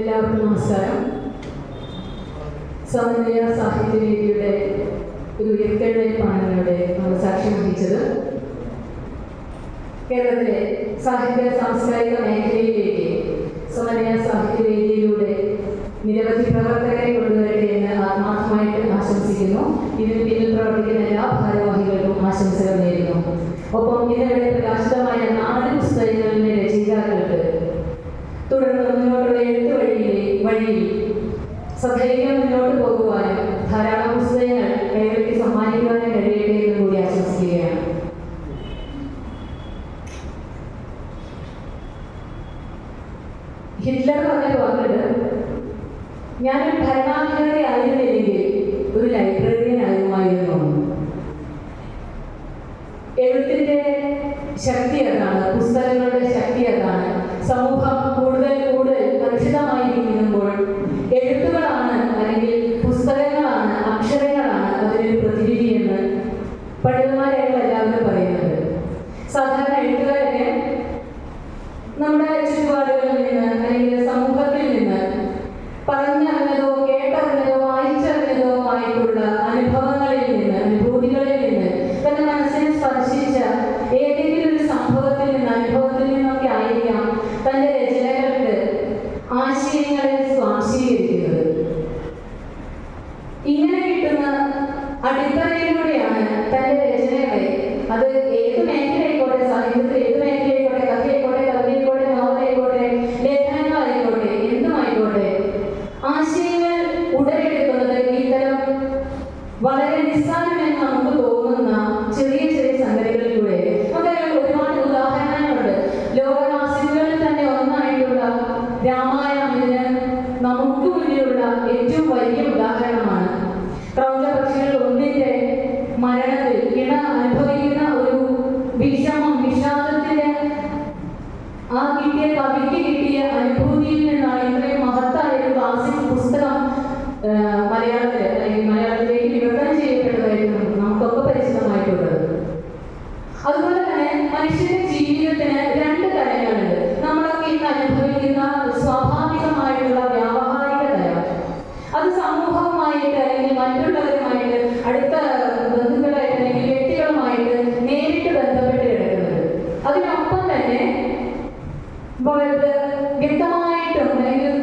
എല്ലാവർക്കും നമസ്കാരം. സമന്വയ സാഹിത്യവേദിയുടെ ഒരു ഉയർത്തെഴുന്നേൽപ്പാണ് ഇവിടെ നമ്മൾ സാക്ഷ്യം വഹിച്ചത്. കേരളത്തിലെ സാഹിത്യ സാംസ്കാരിക മേഖലയിലേക്ക് സമന്വയ സാഹിത്യവേദിയിലൂടെ നിരവധി പ്രവർത്തകരെ കൊണ്ടുവരട്ടെ എന്ന് ആത്മാർത്ഥമായിട്ട് ആശംസിക്കുന്നു. ഇതിന് പിന്നിൽ പ്രവർത്തിക്കുന്ന എല്ലാ ഭാരവാഹികൾക്കും ആശംസകൾ നേരുന്നു. ഒപ്പം ഇതിനിടെ പ്രകാശിതമായ 4 പുസ്തകങ്ങളിലെ രചയിതാക്കൾക്ക് തുടർന്ന് മുന്നോട്ടുള്ള എഴുത്ത് വഴിയിൽ സധൈര്യം മുന്നോട്ട് പോകുവാനും ധാരാളം പുസ്തകങ്ങൾ ഏവർക്ക് സമ്മാനിക്കുവാനും കഴിയട്ടെ എന്ന് കൂടി ആശംസിക്കുകയാണ്. ഹിറ്റ്ലർ പറഞ്ഞ വാക്കുണ്ട്, ഞാനൊരു ഭരണാധികാരി ആയിരുന്നില്ലെങ്കിൽ ഒരു ലൈബ്രറിയൻ ആകുമായിരുന്നു. എഴുത്തിന്റെ ശക്തി അതാണ്, പുസ്തകങ്ങളുടെ ശക്തി അതാണ്. സമൂഹം കൂടുതൽ കലുഷിതമായിരിക്കുമ്പോൾ എഴുത്തുകളാണ് അല്ലെങ്കിൽ പുസ്തകങ്ങളാണ്, അക്ഷരങ്ങളാണ് അതിനൊരു പ്രതിവിധി എന്ന് പണ്ഡിതന്മാരായിട്ട് എല്ലാവരും പറയുന്നത്. സാധാരണ എഴുത്തുകാരന് നമ്മുടെ ചുറ്റുപാടുകളിൽ നിന്ന് അല്ലെങ്കിൽ സമൂഹത്തിൽ നിന്ന് പറഞ്ഞറിഞ്ഞതോ കേട്ടറിഞ്ഞതോ വായിച്ചറിഞ്ഞതോ ആയിട്ടുള്ള അനുഭവങ്ങളിൽ നിന്ന്, അനുഭൂതികളിൽ നിന്ന്, തന്റെ മനസ്സിനെ സ്പർശിച്ച ഏതെങ്കിലും ഒരു സംഭവത്തിൽ നിന്ന്, അനുഭവത്തിൽ നിന്നൊക്കെ ആയിരിക്കാം തന്റെ രചനകൾക്ക് ആശയങ്ങളെ സ്വാംശീകരിക്കുന്നത്. ഇങ്ങനെ കിട്ടുന്ന അടിത്തറയിലൂടെയാണ് തന്റെ രചനകളെ, അത് ഏത് മേഖലയായിക്കോട്ടെ, സാഹിത്യത്തിൽ ഏത് മേഖലയായിക്കോട്ടെ, കഥയായിക്കോട്ടെ, കവിതയായിക്കോട്ടെ, നോവലായിക്കോട്ടെ, ലേഖനങ്ങളായിക്കോട്ടെ, എന്തുമായിക്കോട്ടെ, ആശയങ്ങൾ ഉടലെടുക്കുന്നത് ഇത്തരം വളരെ നിസ്സാരമെന്ന് നമുക്ക് തോന്നുന്ന ചെറിയ ചെറിയ സംഗതികളിലൂടെ. നമുക്ക് ഒരുപാട് ഉദാഹരണങ്ങളുണ്ട്. ലോകവാസികളിൽ തന്നെ ഒന്നായിട്ടുള്ള രാമായണം ഇതിന് നമുക്ക് മുന്നിലുള്ള ഏറ്റവും വലിയ ഉദാഹരണമാണ്. ക്രൗഞ്ചപക്ഷികൾ ഒന്നിന്റെ മരണത്തിൽ ഇണ അനുഭവിക്കുന്ന ഒരു വിഷാദത്തിന്റെ കവിക്ക് കിട്ടിയ അനുഭൂതിയിൽ നിന്നാണ് ഇത്രയും മഹത്തായ ഒരു ക്ലാസിക് പുസ്തകം മലയാളത്തിലേക്ക് വിവർത്തനം ചെയ്യപ്പെട്ടതായിരുന്നു നമുക്കൊക്കെ പരിചിതമായിട്ടുള്ളത്. അതുപോലെ തന്നെ മനുഷ്യന്റെ ജീവിതത്തിന് 2 തലങ്ങളുണ്ട്. നമ്മളൊക്കെ ഇന്ന് അനുഭവിക്കുന്ന സ്വാഭാവികമായിട്ടുള്ള വ്യാവഹാരിക തലം, അത് സമൂഹവുമായിട്ട് അല്ലെങ്കിൽ മറ്റുള്ളവരുമായിട്ട്, അടുത്ത ബന്ധുക്കളായിട്ട് അല്ലെങ്കിൽ വ്യക്തികളുമായിട്ട് നേരിട്ട് ബന്ധപ്പെട്ട് കിടക്കുന്നത്. അതിനൊപ്പം തന്നെ വ്യക്തമായിട്ടും അല്ലെങ്കിൽ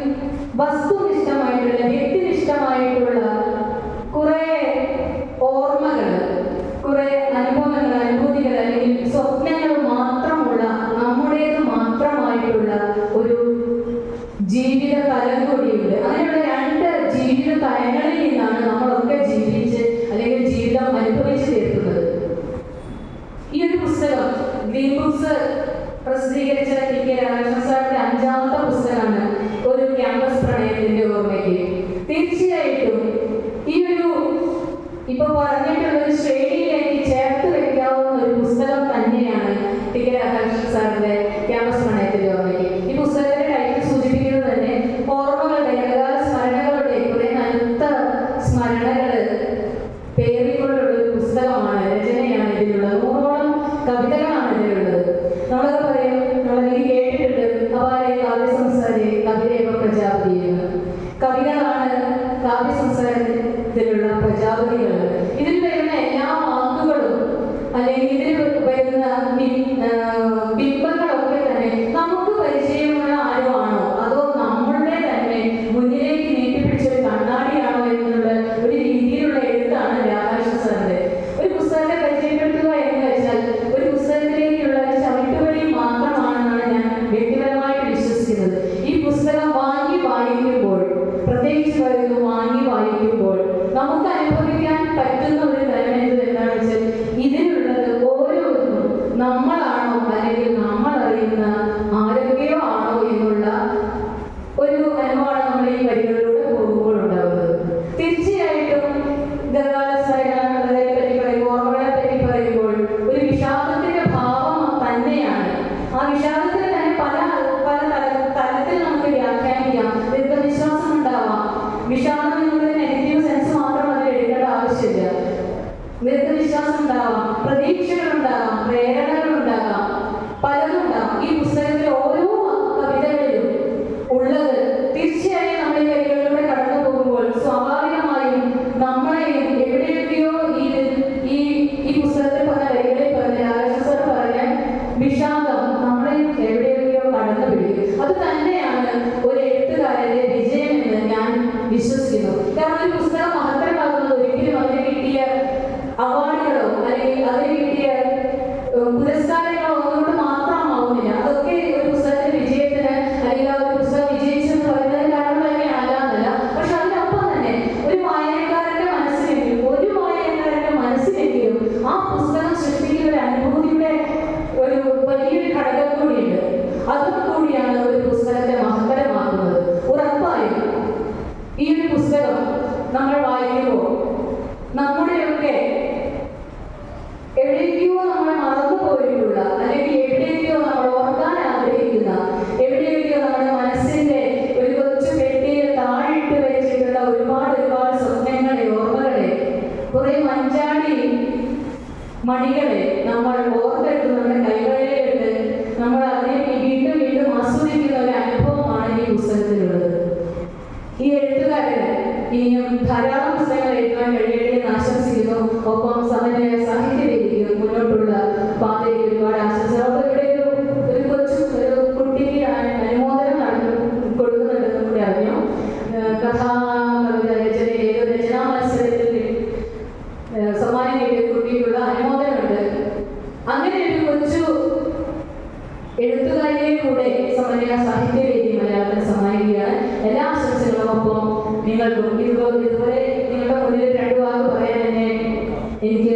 വസ്തുനിഷ്ഠമായിട്ടുള്ള, വ്യക്തിനിഷ്ഠമായിട്ടുള്ള കുറെ ഓർമ്മകൾ, കുറെ അനുഭവങ്ങൾ, അനുഭൂതികൾ അല്ലെങ്കിൽ സ്വപ്നങ്ങൾ മാത്രമുള്ള, നമ്മുടേത് മാത്രമായിട്ടുള്ള ഒരു ജീവിത തലം കൂടിയുണ്ട്. അങ്ങനെയുള്ള 2 ജീവിത തലങ്ങളിൽ നിന്നാണ് നമ്മളൊക്കെ ജീവിച്ച് അല്ലെങ്കിൽ ജീവിതം അനുഭവിച്ചു തീർക്കുന്നത്. ഈ ഒരു പുസ്തകം ഗ്രീൻ ബുക്സ് പ്രസിദ്ധീകരിച്ച ടി കെ രാധാകൃഷ്ണൻ സാറിന്റെ 5ാമത്തെ പുസ്തകമാണ് ഒരു ക്യാമ്പസ് പ്രണയത്തിന്റെ ഓർമ്മയ്ക്ക്. തീർച്ചയായിട്ടും ഈ ഒരു ഇപ്പൊ പറഞ്ഞിട്ടുള്ള ഒരു ശ്രേണിയിലേക്ക് ചേർത്ത് വെക്കാവുന്ന ഒരു പുസ്തകം തന്നെയാണ് ടി കെ രാധാകൃഷ്ണൻ സാറിന്റെ ക്യാമ്പസ് പ്രണയത്തിന്റെ ഓർമ്മയ്ക്ക്. ഈ പുസ്തകത്തിന്റെ ടൈറ്റിൽ സൂചിപ്പിക്കുന്നത് തന്നെ ഓർമ്മകളുടെ, ഗതകാല സ്മരണകളുടെ കുറെ നനുത്ത സ്മരണകള് പേറിക്കൊണ്ടുള്ള ഒരു പുസ്തകമാണ്, രചനയാണ് ഇതിലുള്ളത്. 100ഓളം കവിതകളാണ് ഇതിലുള്ളത്. നമ്മളൊക്കെ പറയും, നമ്മളെനിക്ക് കേട്ടിട്ടുണ്ട്, അപാരെ കാവ്യസംസാരി കവിതേവ പ്രജാപതി എന്ന്. കവികളാണ് കാവ്യസംസാരത്തിലുള്ള പ്രജാപതികൾ. ഇതിൽ വരുന്ന എല്ലാ വാക്കുകളും അല്ലെങ്കിൽ ഇതിൽ വരുന്ന ബിംബങ്ങളൊക്കെ തന്നെ നമുക്ക് പരിചയമുള്ള ആരുമാണോ അതോ നമ്മളുടെ തന്നെ മുന്നിലേക്ക് നീട്ടിപ്പിടിച്ചൊരു കണ്ണാടിയാണോ എന്നുള്ള ഒരു രീതിയിലുള്ള എഴുത്താണ് രാധാകൃഷ്ണൻ സാറിന്റെ. ഒരു പുസ്തകത്തെ പരിചയപ്പെടുത്തുക എന്ന് വെച്ചാൽ ഒരു പുസ്തകത്തിലേക്കുള്ള ഒരു ചവിട്ടുവഴി മാത്രമാണെന്നാണ് ഞാൻ വ്യക്തിപരമായിട്ട് വിശ്വസിക്കുന്നത്. ഈ പുസ്തകം വായിക്കുമ്പോൾ, പ്രത്യേകിച്ച് പറയുന്നു വായിക്കുമ്പോൾ നമുക്ക് അനുഭവിക്കാൻ പറ്റുന്ന ഒരു തലമെന്ത് എന്താണെന്ന് വെച്ചാൽ, ഇതിലുള്ളത് ഓരോന്നും നമ്മളാണോ അല്ലെങ്കിൽ നമ്മൾ അറിയുന്ന ആരോഗ്യമോ ആണോ എന്നുള്ള ഒരു അനുഭവമാണ് നമ്മൾ ഈ വരികളിലൂടെ പോകുമ്പോൾ ഉണ്ടാകുന്നത്. തീർച്ചയായിട്ടും ഗതകാല സ്മരണകളെ പറ്റി പറയുമ്പോൾ, ഓർമ്മകളെ പറ്റി പറയുമ്പോൾ ഒരു വിഷാദത്തിന്റെ ഭാവം തന്നെയാണ്. ആ വിഷാദത്തിന് തന്നെ പല തലത്തിൽ നമുക്ക് വ്യാഖ്യാനിക്കാം. ദീർഘനിശ്വാസം ഉണ്ടാവാം. വിഷാദം എന്നുള്ളത് നെഗറ്റീവ് സെൻസ് മാത്രം അതിൽ എടുക്കേണ്ട ആവശ്യമില്ല. മണികളെ നമ്മൾ ഓർത്തെടുത്ത് നമ്മുടെ കൈകളിലേക്ക് നമ്മൾ അതിനെ വീണ്ടും വീണ്ടും ആസ്വദിക്കുന്ന ഒരു അനുഭവമാണ് ഈ പുസ്തകത്തിലുള്ളത്. ഈ എഴുത്തുകാരന് ഇനിയും ധാരാളം പുസ്തകങ്ങൾ എഴുതാൻ കഴിയട്ടെ എന്ന് ആശംസിക്കുന്നു. ഒപ്പം സമന്വയ സാഹിത്യവേദിക്ക് മുന്നോട്ടുള്ള പാതയിൽ ഒരുപാട് ആശംസകൾ. അപ്പോൾ ഇവിടെ ഒരു കുട്ടിക്ക് അനുമോദനം കൊടുക്കുന്നുണ്ടെന്ന് കൂടി അറിഞ്ഞു. കവിത രചനാ മത്സരത്തിൽ സമ്മാനം കിട്ടിയ കുട്ടിക്കുള്ള അനുമോദനമുണ്ട്. അങ്ങനെ ഒരു കൊച്ചു എഴുത്തുകാരിയെ കൂടെ സമന്വയ സാഹിത്യവേദി മലയാളത്തിന് സമ്മാനിക്കുകയാണ്. എല്ലാ ആശംസകളും. ഒപ്പം നിങ്ങൾക്കും ഇതുപോലെ നിങ്ങളുടെ മുന്നിൽ 2 വാക്ക് പറയാൻ തന്നെ എനിക്ക്